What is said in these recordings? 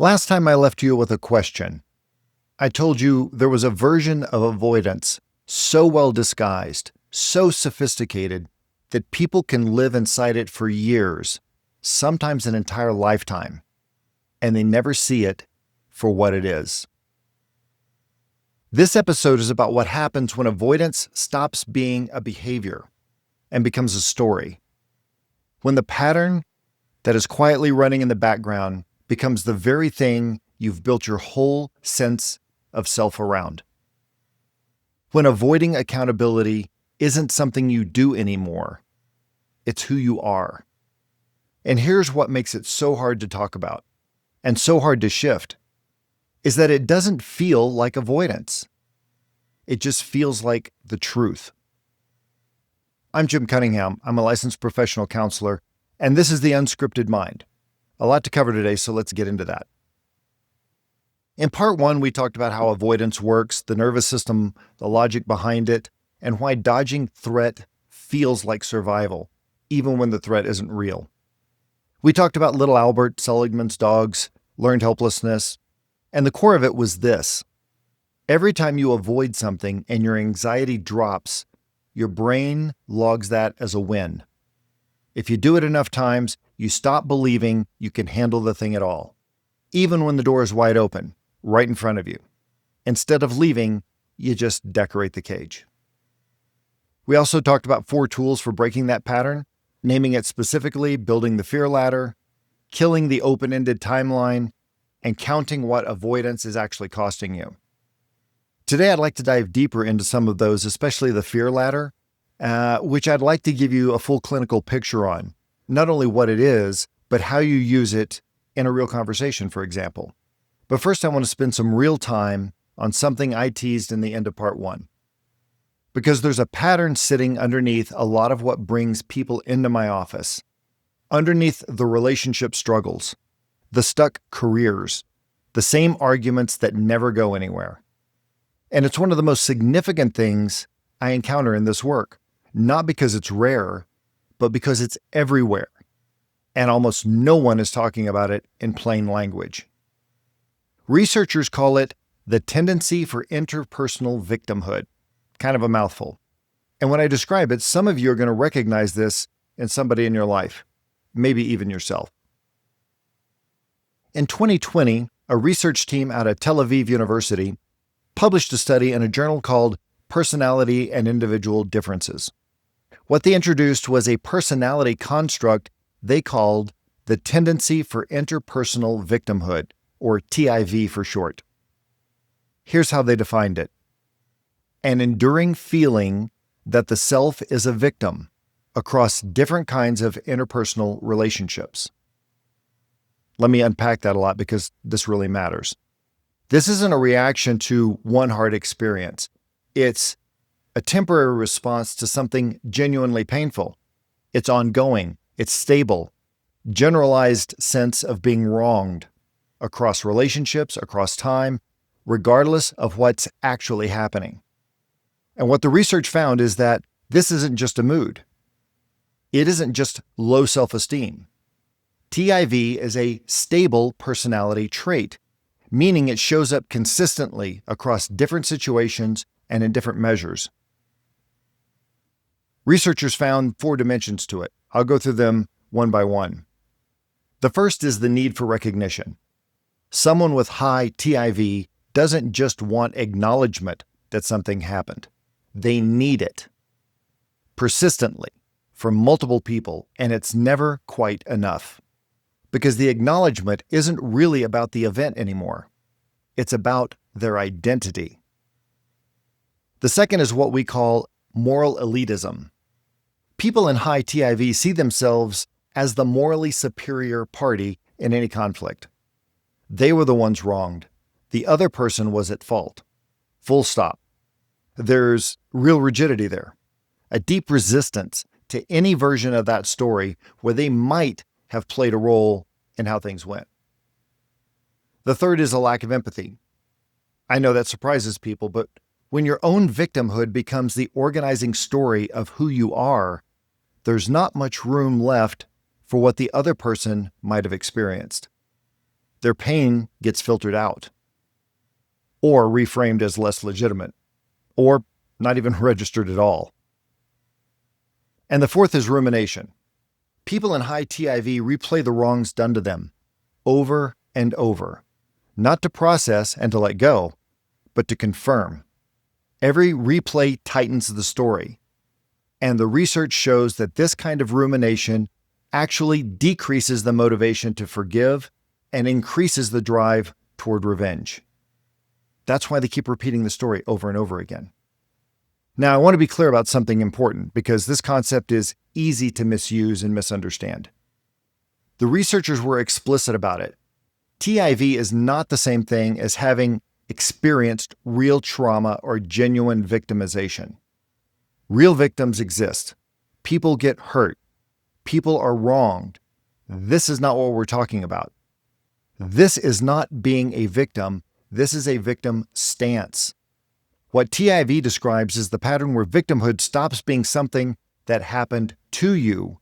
Last time I left you with a question. I told you there was a version of avoidance so well disguised, so sophisticated, that people can live inside it for years, sometimes an entire lifetime, and they never see it for what it is. This episode is about what happens when avoidance stops being a behavior and becomes a story. When the pattern that is quietly running in the background becomes the very thing you've built your whole sense of self around. When avoiding accountability isn't something you do anymore, it's who you are. And here's what makes it so hard to talk about and so hard to shift, is that it doesn't feel like avoidance. It just feels like the truth. I'm Jim Cunningham. I'm a licensed professional counselor, and this is The Unscripted Mind. A lot to cover today, so let's get into that. In part one, we talked about how avoidance works, the nervous system, the logic behind it, and why dodging threat feels like survival, even when the threat isn't real. We talked about little Albert, Seligman's dogs, learned helplessness, and the core of it was this. Every time you avoid something and your anxiety drops, your brain logs that as a win. If you do it enough times, you stop believing you can handle the thing at all, even when the door is wide open, right in front of you. Instead of leaving, you just decorate the cage. We also talked about 4 tools for breaking that pattern, naming it specifically, building the fear ladder, killing the open-ended timeline, and counting what avoidance is actually costing you. Today, I'd like to dive deeper into some of those, especially the fear ladder, which I'd like to give you a full clinical picture on. Not only what it is, but how you use it in a real conversation, for example. But first, I want to spend some real time on something I teased in the end of part 1. Because there's a pattern sitting underneath a lot of what brings people into my office. Underneath the relationship struggles, the stuck careers, the same arguments that never go anywhere. And it's one of the most significant things I encounter in this work, not because it's rare, but because it's everywhere, and almost no one is talking about it in plain language. Researchers call it the tendency for interpersonal victimhood, kind of a mouthful. And when I describe it, some of you are going to recognize this in somebody in your life, maybe even yourself. In 2020, a research team out of Tel Aviv University published a study in a journal called Personality and Individual Differences. What they introduced was a personality construct they called the tendency for interpersonal victimhood, or TIV for short. Here's how they defined it. An enduring feeling that the self is a victim across different kinds of interpersonal relationships. Let me unpack that a lot because this really matters. This isn't a reaction to one hard experience. It's a temporary response to something genuinely painful. It's ongoing, it's stable, generalized sense of being wronged across relationships, across time, regardless of what's actually happening. And what the research found is that this isn't just a mood. It isn't just low self-esteem. TIV is a stable personality trait, meaning it shows up consistently across different situations and in different measures. Researchers found 4 dimensions to it. I'll go through them one by one. The first is the need for recognition. Someone with high TIV doesn't just want acknowledgement that something happened. They need it persistently from multiple people, and it's never quite enough. Because the acknowledgement isn't really about the event anymore. It's about their identity. The second is what we call moral elitism. People in high TIV see themselves as the morally superior party in any conflict. They were the ones wronged. The other person was at fault. Full stop. There's real rigidity there, a deep resistance to any version of that story where they might have played a role in how things went. The third is a lack of empathy. I know that surprises people, but when your own victimhood becomes the organizing story of who you are, there's not much room left for what the other person might have experienced. their pain gets filtered out or reframed as less legitimate or not even registered at all. And the fourth is rumination. People in high TIV replay the wrongs done to them over and over, not to process and to let go, but to confirm. Every replay tightens the story, and the research shows that this kind of rumination actually decreases the motivation to forgive and increases the drive toward revenge. That's why they keep repeating the story over and over again. Now, I want to be clear about something important because this concept is easy to misuse and misunderstand. The researchers were explicit about it. TIV is not the same thing as having experienced real trauma or genuine victimization. Real victims exist. People get hurt. People are wronged. This is not what we're talking about. This is not being a victim. This is a victim stance. What TIV describes is the pattern where victimhood stops being something that happened to you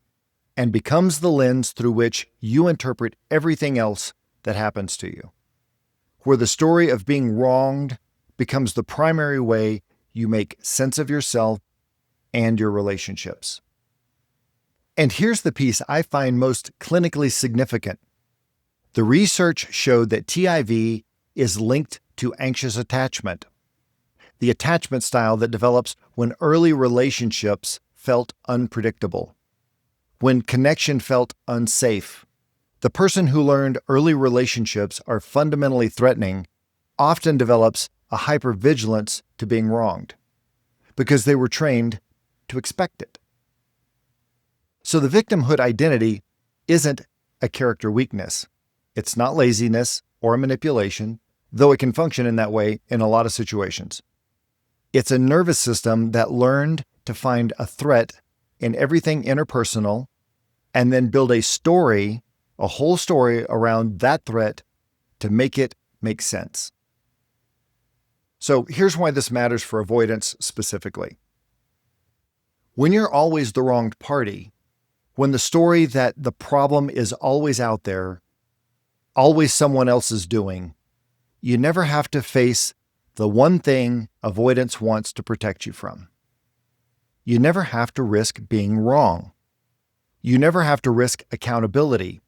and becomes the lens through which you interpret everything else that happens to you, where the story of being wronged becomes the primary way you make sense of yourself and your relationships. And here's the piece I find most clinically significant. The research showed that TIV is linked to anxious attachment, the attachment style that develops when early relationships felt unpredictable, when connection felt unsafe. The person who learned early relationships are fundamentally threatening often develops a hypervigilance to being wronged because they were trained to expect it. So the victimhood identity isn't a character weakness. It's not laziness or manipulation, though it can function in that way in a lot of situations. It's a nervous system that learned to find a threat in everything interpersonal and then build a story, a whole story around that threat to make it make sense. So here's why this matters for avoidance specifically. When you're always the wronged party, when the story that the problem is always out there, always someone else is doing, you never have to face the one thing avoidance wants to protect you from. You never have to risk being wrong. You never have to risk accountability.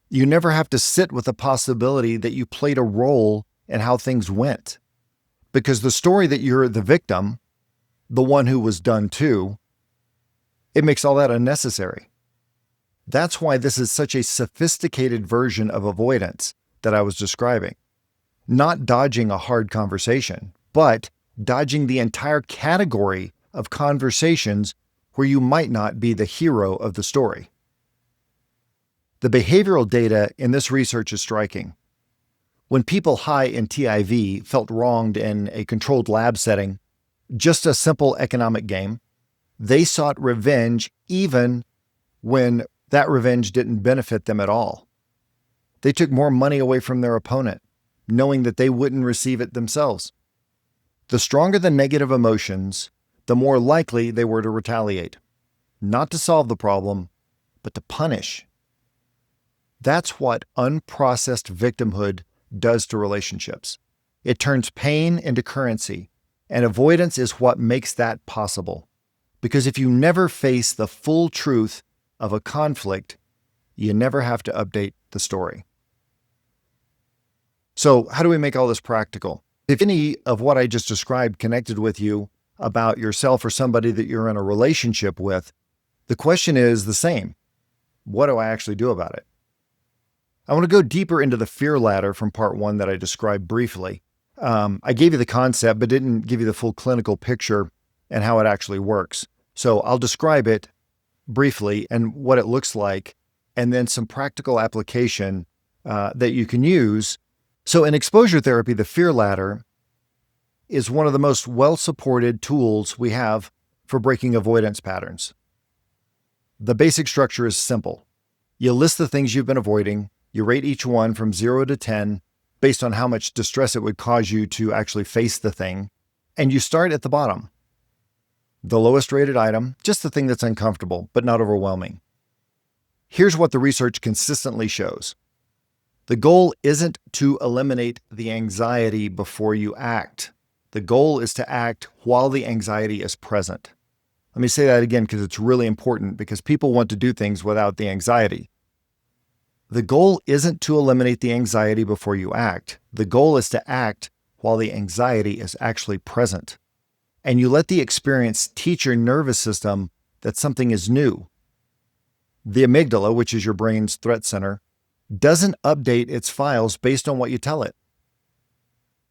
You never have to sit with the possibility that you played a role in how things went. Because the story that you're the victim, the one who was done to, it makes all that unnecessary. That's why this is such a sophisticated version of avoidance that I was describing. Not dodging a hard conversation, but dodging the entire category of conversations where you might not be the hero of the story. The behavioral data in this research is striking. When people high in TIV felt wronged in a controlled lab setting, just a simple economic game, they sought revenge even when that revenge didn't benefit them at all. They took more money away from their opponent, knowing that they wouldn't receive it themselves. The stronger the negative emotions, the more likely they were to retaliate, not to solve the problem, but to punish. That's what unprocessed victimhood does to relationships. It turns pain into currency, and avoidance is what makes that possible. Because if you never face the full truth of a conflict, you never have to update the story. So how do we make all this practical? If any of what I just described connected with you about yourself or somebody that you're in a relationship with, the question is the same. What do I actually do about it? I want to go deeper into the fear ladder from part 1 that I described briefly. I gave you the concept, but didn't give you the full clinical picture and how it actually works. So I'll describe it briefly and what it looks like, and then some practical application that you can use. So in exposure therapy, the fear ladder is one of the most well-supported tools we have for breaking avoidance patterns. The basic structure is simple. You list the things you've been avoiding. You rate each one from 0 to 10 based on how much distress it would cause you to actually face the thing. And you start at the bottom. The lowest rated item, just the thing that's uncomfortable, but not overwhelming. Here's what the research consistently shows. The goal isn't to eliminate the anxiety before you act. The goal is to act while the anxiety is present. Let me say that again because it's really important, because people want to do things without the anxiety. The goal isn't to eliminate the anxiety before you act. The goal is to act while the anxiety is actually present. And you let the experience teach your nervous system that something is new. The amygdala, which is your brain's threat center, doesn't update its files based on what you tell it.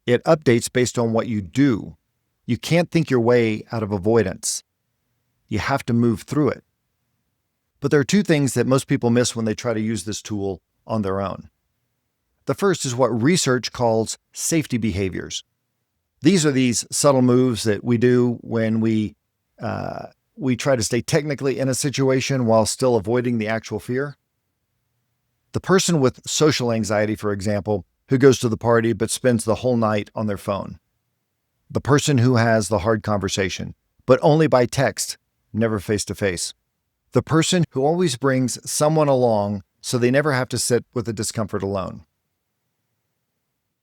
It updates based on what you do. You can't think your way out of avoidance. You have to move through it. But there are two things that most people miss when they try to use this tool on their own. The first is what research calls safety behaviors. These are these subtle moves that we do when we try to stay technically in a situation while still avoiding the actual fear. The person with social anxiety, for example, who goes to the party but spends the whole night on their phone. The person who has the hard conversation, but only by text, never face-to-face. The person who always brings someone along so they never have to sit with the discomfort alone.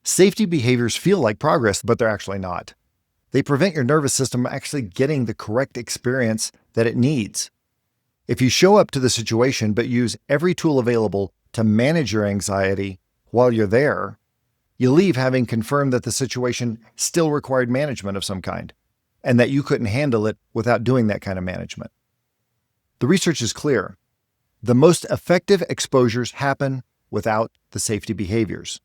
Safety behaviors feel like progress, but they're actually not. They prevent your nervous system actually getting the correct experience that it needs. If you show up to the situation but use every tool available to manage your anxiety while you're there, you leave having confirmed that the situation still required management of some kind, and that you couldn't handle it without doing that kind of management. The research is clear. The most effective exposures happen without the safety behaviors.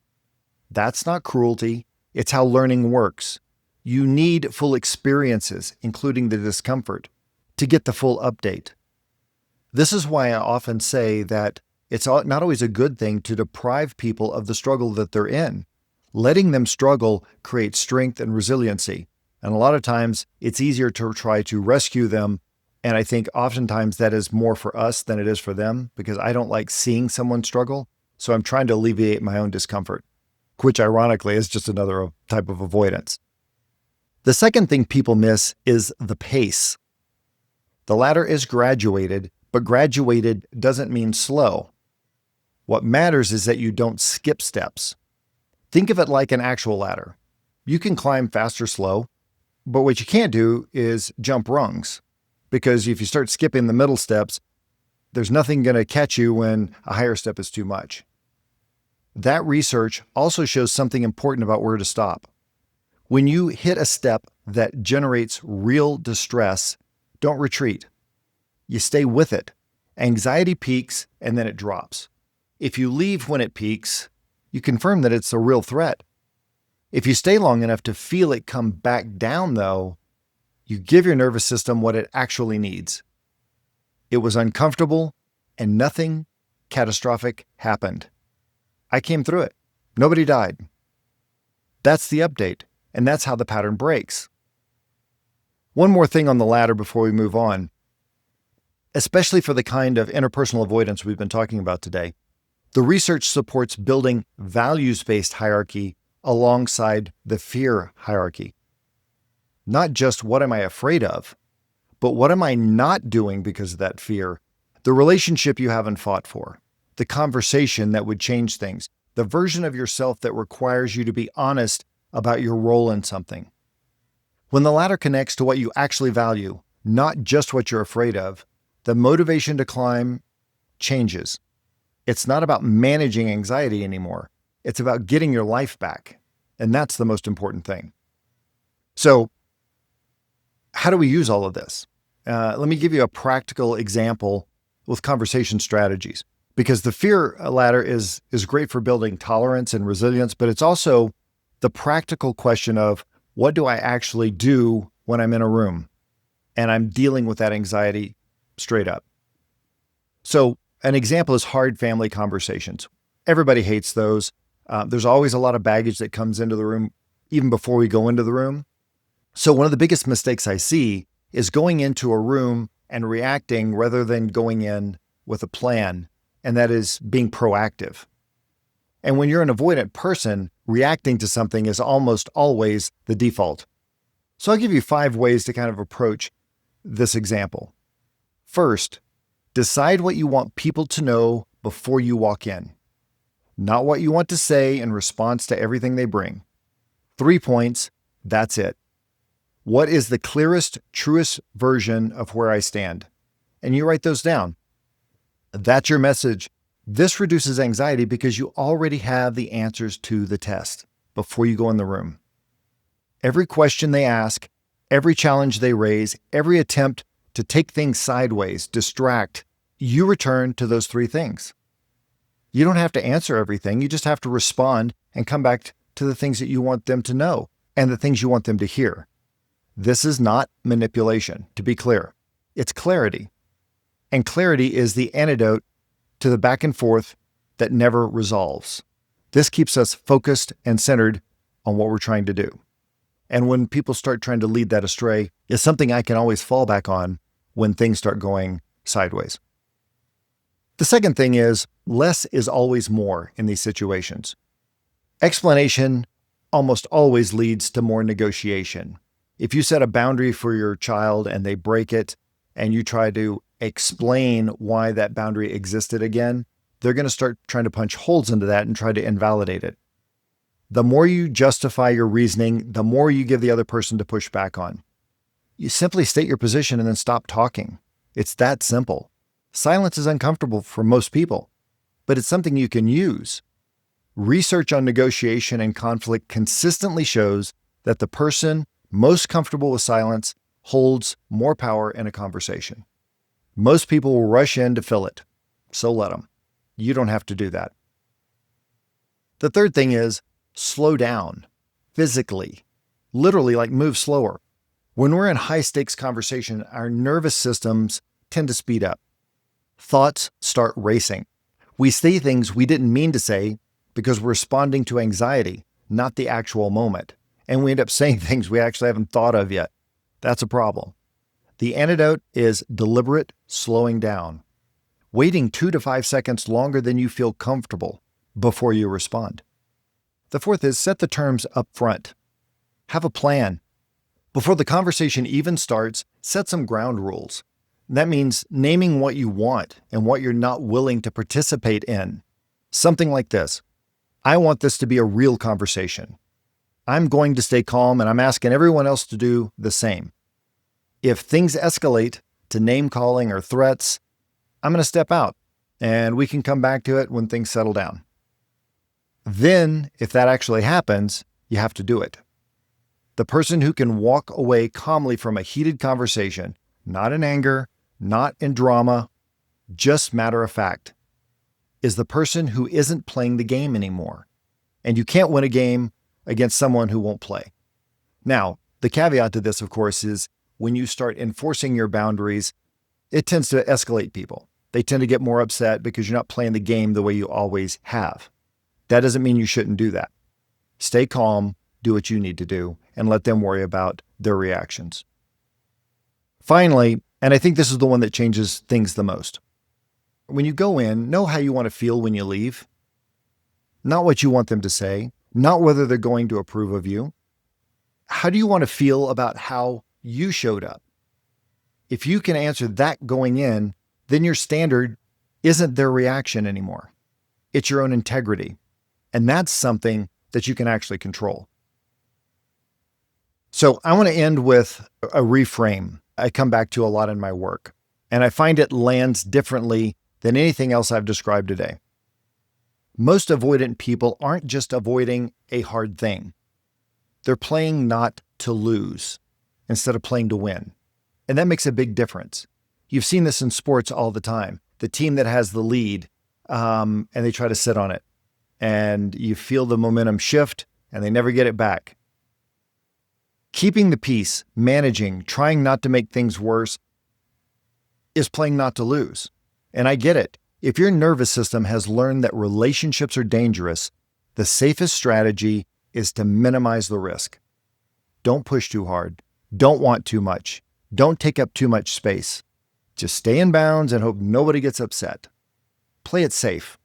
That's not cruelty. It's how learning works. You need full experiences, including the discomfort, to get the full update. This is why I often say that it's not always a good thing to deprive people of the struggle that they're in. Letting them struggle creates strength and resiliency. And a lot of times it's easier to try to rescue them. And I think oftentimes that is more for us than it is for them, because I don't like seeing someone struggle. So I'm trying to alleviate my own discomfort, which ironically is just another type of avoidance. The second thing people miss is the pace. The ladder is graduated, but graduated doesn't mean slow. What matters is that you don't skip steps. Think of it like an actual ladder. You can climb fast or slow, but what you can't do is jump rungs, because if you start skipping the middle steps, there's nothing going to catch you when a higher step is too much. That research also shows something important about where to stop. When you hit a step that generates real distress, don't retreat. You stay with it. Anxiety peaks and then it drops. If you leave when it peaks, you confirm that it's a real threat. If you stay long enough to feel it come back down, though, you give your nervous system what it actually needs. It was uncomfortable and nothing catastrophic happened. I came through it. Nobody died. That's the update, and that's how the pattern breaks. One more thing on the ladder before we move on. Especially for the kind of interpersonal avoidance we've been talking about today, the research supports building values-based hierarchy alongside the fear hierarchy. Not just what am I afraid of, but what am I not doing because of that fear? The relationship you haven't fought for, the conversation that would change things, the version of yourself that requires you to be honest about your role in something. When the latter connects to what you actually value, not just what you're afraid of, the motivation to climb changes. It's not about managing anxiety anymore. It's about getting your life back. And that's the most important thing. So, how do we use all of this? Let me give you a practical example with conversation strategies. Because the fear ladder is great for building tolerance and resilience, but it's also the practical question of, what do I actually do when I'm in a room and I'm dealing with that anxiety straight up? So an example is hard family conversations. Everybody hates those. There's always a lot of baggage that comes into the room even before we go into the room. So one of the biggest mistakes I see is going into a room and reacting rather than going in with a plan, and that is being proactive. And when you're an avoidant person, reacting to something is almost always the default. So I'll give you 5 ways to kind of approach this example. First, decide what you want people to know before you walk in. not what you want to say in response to everything they bring. 3 points, that's it. What is the clearest, truest version of where I stand? And you write those down. That's your message. This reduces anxiety because you already have the answers to the test before you go in the room. Every question they ask, every challenge they raise, every attempt to take things sideways, distract, you return to those 3 things. You don't have to answer everything. You just have to respond and come back to the things that you want them to know and the things you want them to hear. This is not manipulation, to be clear. It's clarity. And clarity is the antidote to the back and forth that never resolves. This keeps us focused and centered on what we're trying to do. And when people start trying to lead that astray, it's something I can always fall back on when things start going sideways. The second thing is, less is always more in these situations. Explanation almost always leads to more negotiation. If you set a boundary for your child and they break it, and you try to explain why that boundary existed again, they're going to start trying to punch holes into that and try to invalidate it. The more you justify your reasoning, the more you give the other person to push back on. You simply state your position and then stop talking. It's that simple. Silence is uncomfortable for most people, but it's something you can use. Research on negotiation and conflict consistently shows that the person most comfortable with silence holds more power in a conversation. Most people will rush in to fill it, so let them. You don't have to do that. The third thing is slow down, physically, literally like move slower. When we're in high-stakes conversation, our nervous systems tend to speed up. Thoughts start racing. We say things we didn't mean to say because we're responding to anxiety, not the actual moment. And we end up saying things we actually haven't thought of yet. That's a problem. The antidote is deliberate slowing down, waiting 2 to 5 seconds longer than you feel comfortable before you respond. The fourth is set the terms up front. Have a plan. Before the conversation even starts, set some ground rules. That means naming what you want and what you're not willing to participate in. Something like this. I want this to be a real conversation. I'm going to stay calm and I'm asking everyone else to do the same. If things escalate to name calling or threats, I'm going to step out and we can come back to it when things settle down. Then, if that actually happens, you have to do it. The person who can walk away calmly from a heated conversation, not in anger, not in drama, just matter of fact, is the person who isn't playing the game anymore. And you can't win a game against someone who won't play. Now, the caveat to this, of course, is when you start enforcing your boundaries, it tends to escalate people. They tend to get more upset because you're not playing the game the way you always have. That doesn't mean you shouldn't do that. Stay calm, do what you need to do, and let them worry about their reactions. Finally, and I think this is the one that changes things the most. When you go in, know how you want to feel when you leave. Not what you want them to say, not whether they're going to approve of you. How do you want to feel about how you showed up? If you can answer that going in, then your standard isn't their reaction anymore. It's your own integrity. And that's something that you can actually control. So I want to end with a reframe I come back to a lot in my work, and I find it lands differently than anything else I've described today. Most avoidant people aren't just avoiding a hard thing. They're playing not to lose instead of playing to win. And that makes a big difference. You've seen this in sports all the time. The team that has the lead, and they try to sit on it. And you feel the momentum shift, and they never get it back. Keeping the peace, managing, trying not to make things worse is playing not to lose. And I get it. If your nervous system has learned that relationships are dangerous, the safest strategy is to minimize the risk. Don't push too hard. Don't want too much. Don't take up too much space. Just stay in bounds and hope nobody gets upset. Play it safe.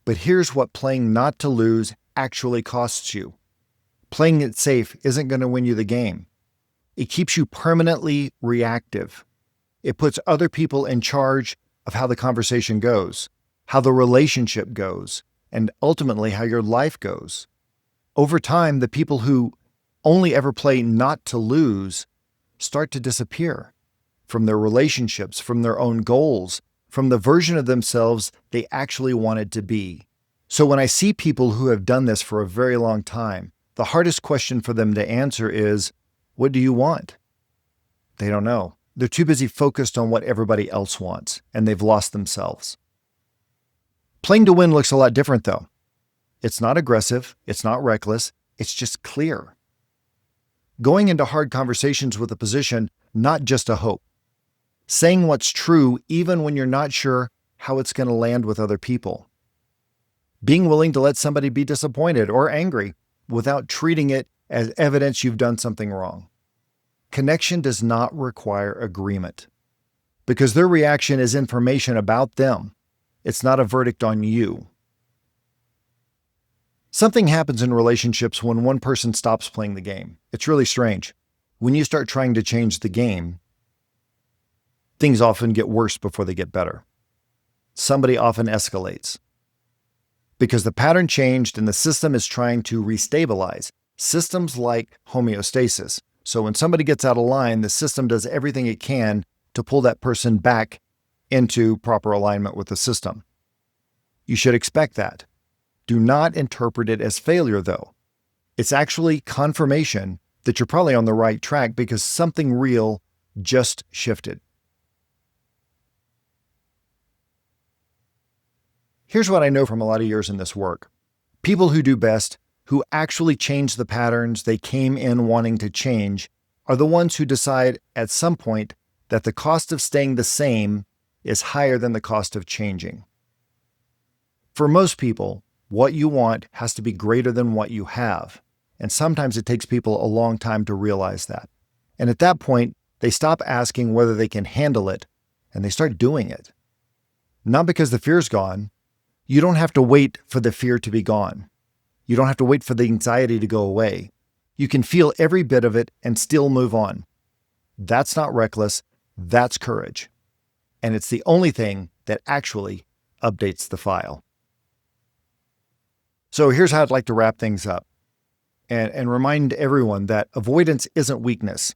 But here's what playing not to lose actually costs you. Playing it safe isn't going to win you the game. It keeps you permanently reactive. It puts other people in charge of how the conversation goes, how the relationship goes, and ultimately how your life goes. Over time, the people who only ever play not to lose start to disappear from their relationships, from their own goals, from the version of themselves they actually wanted to be. So when I see people who have done this for a very long time, the hardest question for them to answer is, what do you want? They don't know. They're too busy focused on what everybody else wants, and they've lost themselves. Playing to win looks a lot different, though. It's not aggressive. It's not reckless. It's just clear. Going into hard conversations with a position, not just a hope. Saying what's true even when you're not sure how it's going to land with other people. Being willing to let somebody be disappointed or angry without treating it as evidence you've done something wrong. Connection does not require agreement because their reaction is information about them. It's not a verdict on you. Something happens in relationships when one person stops playing the game. It's really strange. When you start trying to change the game, things often get worse before they get better. Somebody often escalates because the pattern changed and the system is trying to restabilize. Systems like homeostasis. So when somebody gets out of line, the system does everything it can to pull that person back into proper alignment with the system. You should expect that. Do not interpret it as failure, though. It's actually confirmation that you're probably on the right track because something real just shifted. Here's what I know from a lot of years in this work. People who do best, who actually change the patterns they came in wanting to change, are the ones who decide at some point that the cost of staying the same is higher than the cost of changing. For most people, what you want has to be greater than what you have, and sometimes it takes people a long time to realize that. And at that point, they stop asking whether they can handle it, and they start doing it. Not because the fear's gone. You don't have to wait for the fear to be gone. You don't have to wait for the anxiety to go away. You can feel every bit of it and still move on. That's not reckless. That's courage. And it's the only thing that actually updates the file. So here's how I'd like to wrap things up and remind everyone that avoidance isn't weakness.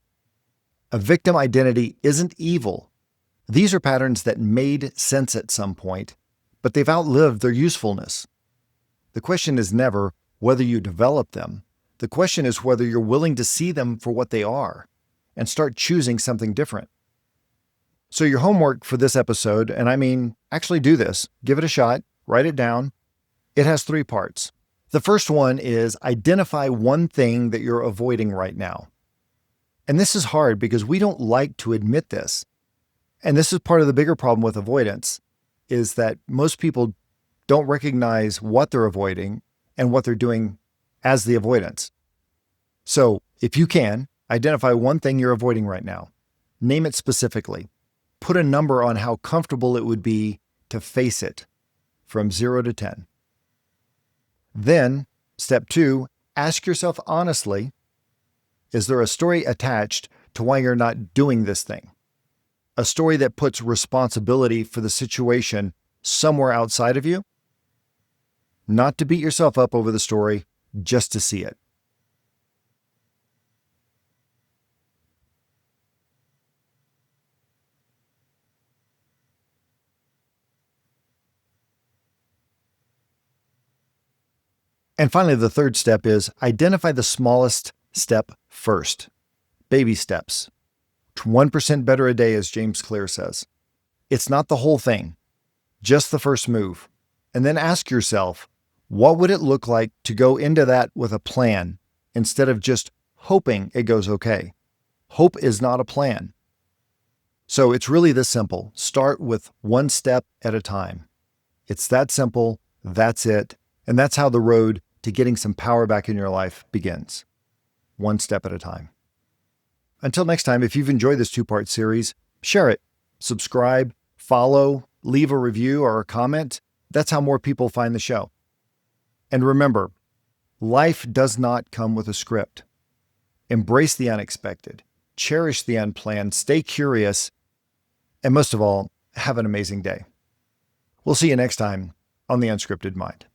A victim identity isn't evil. These are patterns that made sense at some point, but they've outlived their usefulness. The question is never whether you develop them. The question is whether you're willing to see them for what they are and start choosing something different. So your homework for this episode, and I mean, actually do this, give it a shot, write it down. It has 3 parts. The first one is identify one thing that you're avoiding right now. And this is hard because we don't like to admit this. And this is part of the bigger problem with avoidance, is that most people don't recognize what they're avoiding and what they're doing as the avoidance. So if you can, identify one thing you're avoiding right now. Name it specifically. Put a number on how comfortable it would be to face it from 0 to 10. Then, step 2, ask yourself honestly, is there a story attached to why you're not doing this thing? A story that puts responsibility for the situation somewhere outside of you? Not to beat yourself up over the story, just to see it. And finally, the third step is identify the smallest step first. Baby steps. 1% better a day, as James Clear says. It's not the whole thing, just the first move. And then ask yourself, what would it look like to go into that with a plan instead of just hoping it goes okay? Hope is not a plan. So it's really this simple. Start with one step at a time. It's that simple. That's it. And that's how the road to getting some power back in your life begins. One step at a time. Until next time, if you've enjoyed this 2-part series, share it, subscribe, follow, leave a review or a comment. That's how more people find the show. And remember, life does not come with a script. Embrace the unexpected, cherish the unplanned, stay curious, and most of all, have an amazing day. We'll see you next time on The Unscripted Mind.